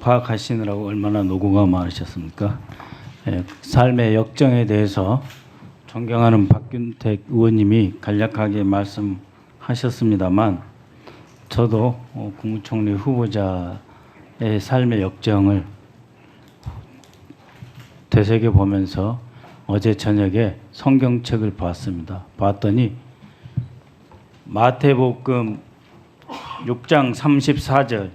파악하시느라고 얼마나 노고가 많으셨습니까? 삶의 역정에 대해서 존경하는 박균택 의원님이 간략하게 말씀하셨습니다만 저도 국무총리 후보자의 삶의 역정을 되새겨보면서 어제 저녁에 성경책을 봤습니다. 봤더니 마태복음 6장 34절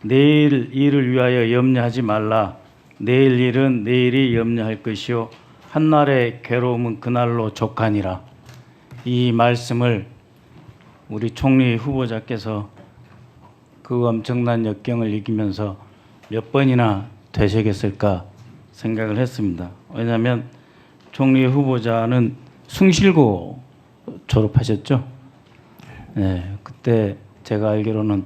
내일 일을 위하여 염려하지 말라. 내일 일은 내일이 염려할 것이요 한날의 괴로움은 그날로 족하니라. 이 말씀을 우리 총리 후보자께서 그 엄청난 역경을 이기면서 몇 번이나 되새겼을까 생각을 했습니다. 왜냐하면 총리 후보자는 숭실고 졸업하셨죠. 네, 그때 제가 알기로는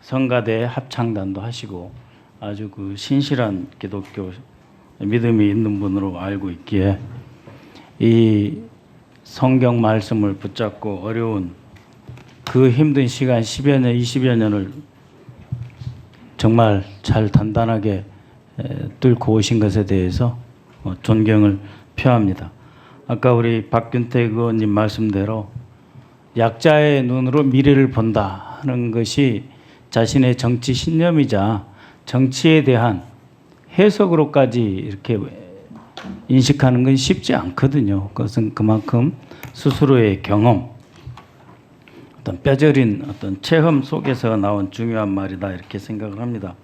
성가대 합창단도 하시고 아주 그 신실한 기독교 믿음이 있는 분으로 알고 있기에 이 성경 말씀을 붙잡고 어려운 그 힘든 시간 10여 년, 20여 년을 정말 잘 단단하게 뚫고 오신 것에 대해서 존경을 표합니다. 아까 우리 박균택 의원님 말씀대로 약자의 눈으로 미래를 본다 하는 것이 자신의 정치 신념이자 정치에 대한 해석으로까지 이렇게 인식하는 건 쉽지 않거든요. 그것은 그만큼 스스로의 경험, 어떤 뼈저린 어떤 체험 속에서 나온 중요한 말이다 이렇게 생각을 합니다.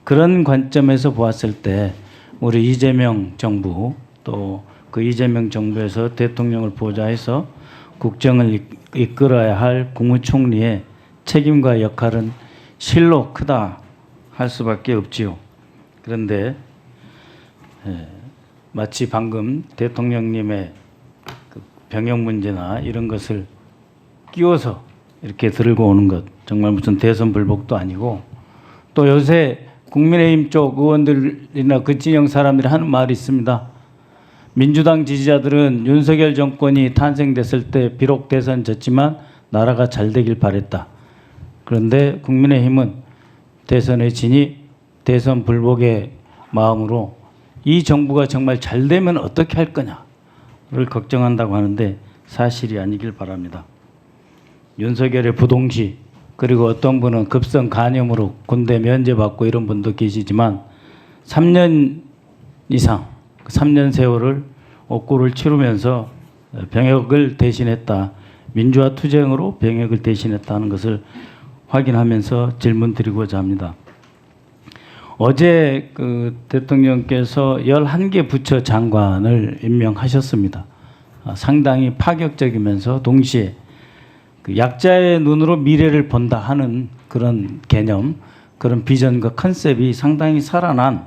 그런 관점에서 보았을 때 우리 이재명 정부 또 그 이재명 정부에서 대통령을 보좌해서 국정을 이끌어야 할 국무총리의 책임과 역할은 실로 크다 할 수밖에 없지요. 그런데 마치 방금 대통령님의 그 병역 문제나 이런 것을 끼워서 이렇게 들고 오는 것 정말 무슨 대선 불복도 아니고 또 요새 국민의힘 쪽 의원들이나 그 진영 사람들이 하는 말이 있습니다. 민주당 지지자들은 윤석열 정권이 탄생됐을 때 비록 대선 졌지만 나라가 잘 되길 바랬다. 그런데 국민의힘은 대선에 지니 대선 불복의 마음으로 이 정부가 정말 잘 되면 어떻게 할 거냐를 걱정한다고 하는데 사실이 아니길 바랍니다. 윤석열의 부동시 그리고 어떤 분은 급성 간염으로 군대 면제받고 이런 분도 계시지만 3년 이상 3년 세월을 옥고를 치르면서 병역을 대신했다. 민주화 투쟁으로 병역을 대신했다는 것을 확인하면서 질문 드리고자 합니다. 어제 그 대통령께서 11개 부처 장관을 임명하셨습니다. 상당히 파격적이면서 동시에 그 약자의 눈으로 미래를 본다 하는 그런 개념, 그런 비전과 컨셉이 상당히 살아난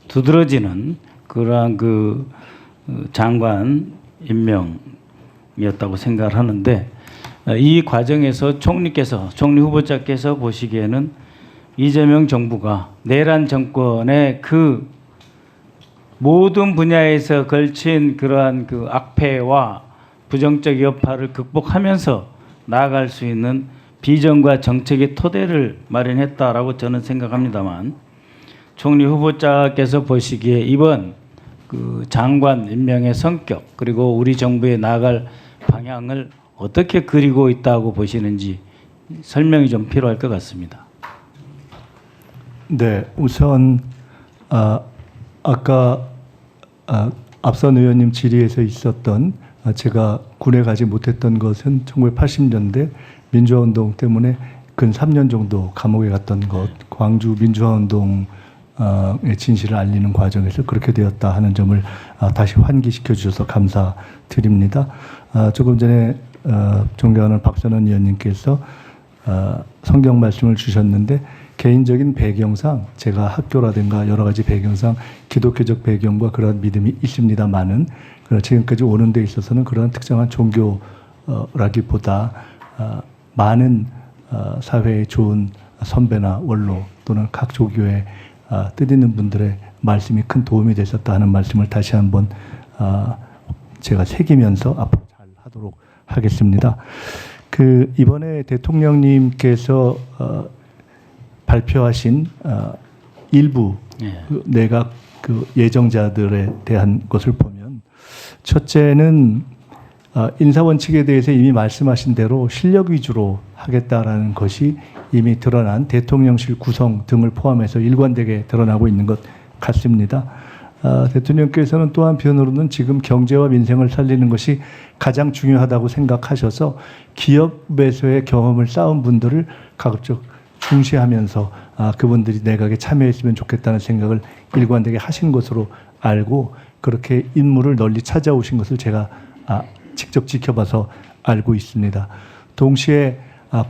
두드러지는 그러한 그 장관 임명이었다고 생각을 하는데 이 과정에서 총리 후보자께서 보시기에는 이재명 정부가 내란 정권의 그 모든 분야에서 걸친 그러한 그 악폐와 부정적 여파를 극복하면서 나아갈 수 있는 비전과 정책의 토대를 마련했다라고 저는 생각합니다만 총리 후보자께서 보시기에 이번 그 장관 임명의 성격 그리고 우리 정부의 나아갈 방향을 어떻게 그리고 있다고 보시는지 설명이 좀 필요할 것 같습니다. 네, 우선 아까 앞선 의원님 질의에서 있었던 제가 군에 가지 못했던 것은 1980년대 민주화운동 때문에 근 3년 정도 감옥에 갔던 것, 광주 민주화운동의 진실을 알리는 과정에서 그렇게 되었다 하는 점을 다시 환기시켜 주셔서 감사드립니다. 조금 전에 존경하는 박선원 의원님께서 성경 말씀을 주셨는데 개인적인 배경상 제가 학교라든가 여러 가지 배경상 기독교적 배경과 그런 믿음이 있습니다만은 지금까지 오는 데 있어서는 그런 특정한 종교라기보다 많은 사회에 좋은 선배나 원로 또는 각 조교의 뜻있는 분들의 말씀이 큰 도움이 되셨다 하는 말씀을 다시 한번 제가 새기면서 앞으로 잘 하도록 하겠습니다. 그 이번에 대통령님께서 발표하신 일부 예. 그 내각 그 예정자들에 대한 것을 보면 첫째는 인사 원칙에 대해서 이미 말씀하신 대로 실력 위주로 하겠다라는 것이 이미 드러난 대통령실 구성 등을 포함해서 일관되게 드러나고 있는 것 같습니다. 대통령께서는 또 한편으로는 지금 경제와 민생을 살리는 것이 가장 중요하다고 생각하셔서 기업에서의 경험을 쌓은 분들을 가급적 중시하면서 그분들이 내각에 참여했으면 좋겠다는 생각을 일관되게 하신 것으로 알고 그렇게 인물을 널리 찾아오신 것을 제가 직접 지켜봐서 알고 있습니다. 동시에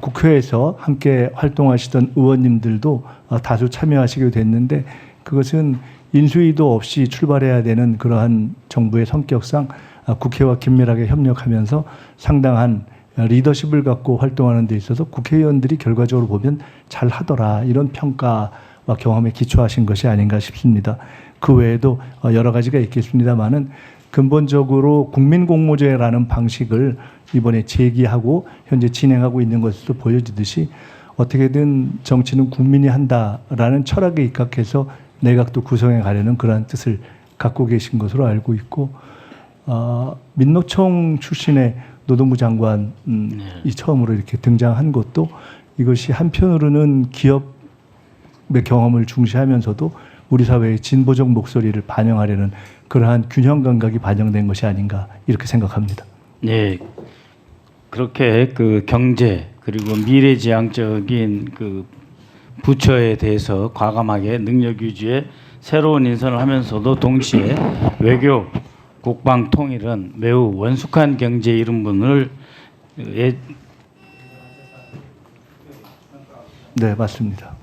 국회에서 함께 활동하시던 의원님들도 다수 참여하시게 됐는데 그것은 인수위도 없이 출발해야 되는 그러한 정부의 성격상 국회와 긴밀하게 협력하면서 상당한 리더십을 갖고 활동하는 데 있어서 국회의원들이 결과적으로 보면 잘하더라 이런 평가와 경험에 기초하신 것이 아닌가 싶습니다. 그 외에도 여러 가지가 있겠습니다만은 근본적으로 국민공모제라는 방식을 이번에 제기하고 현재 진행하고 있는 것으로 보여지듯이 어떻게든 정치는 국민이 한다라는 철학에 입각해서 내각도 구성해 가려는 그러한 뜻을 갖고 계신 것으로 알고 있고 민노총 출신의 노동부 장관이 처음으로 이렇게 등장한 것도 이것이 한편으로는 기업의 경험을 중시하면서도 우리 사회의 진보적 목소리를 반영하려는 그러한 균형 감각이 반영된 것이 아닌가 이렇게 생각합니다. 네, 그렇게 그 경제 그리고 미래지향적인 그 부처에 대해서 과감하게 능력 유지에 새로운 인선을 하면서도 동시에 외교, 국방 통일은 매우 원숙한 경제 이런 분을 네, 맞습니다.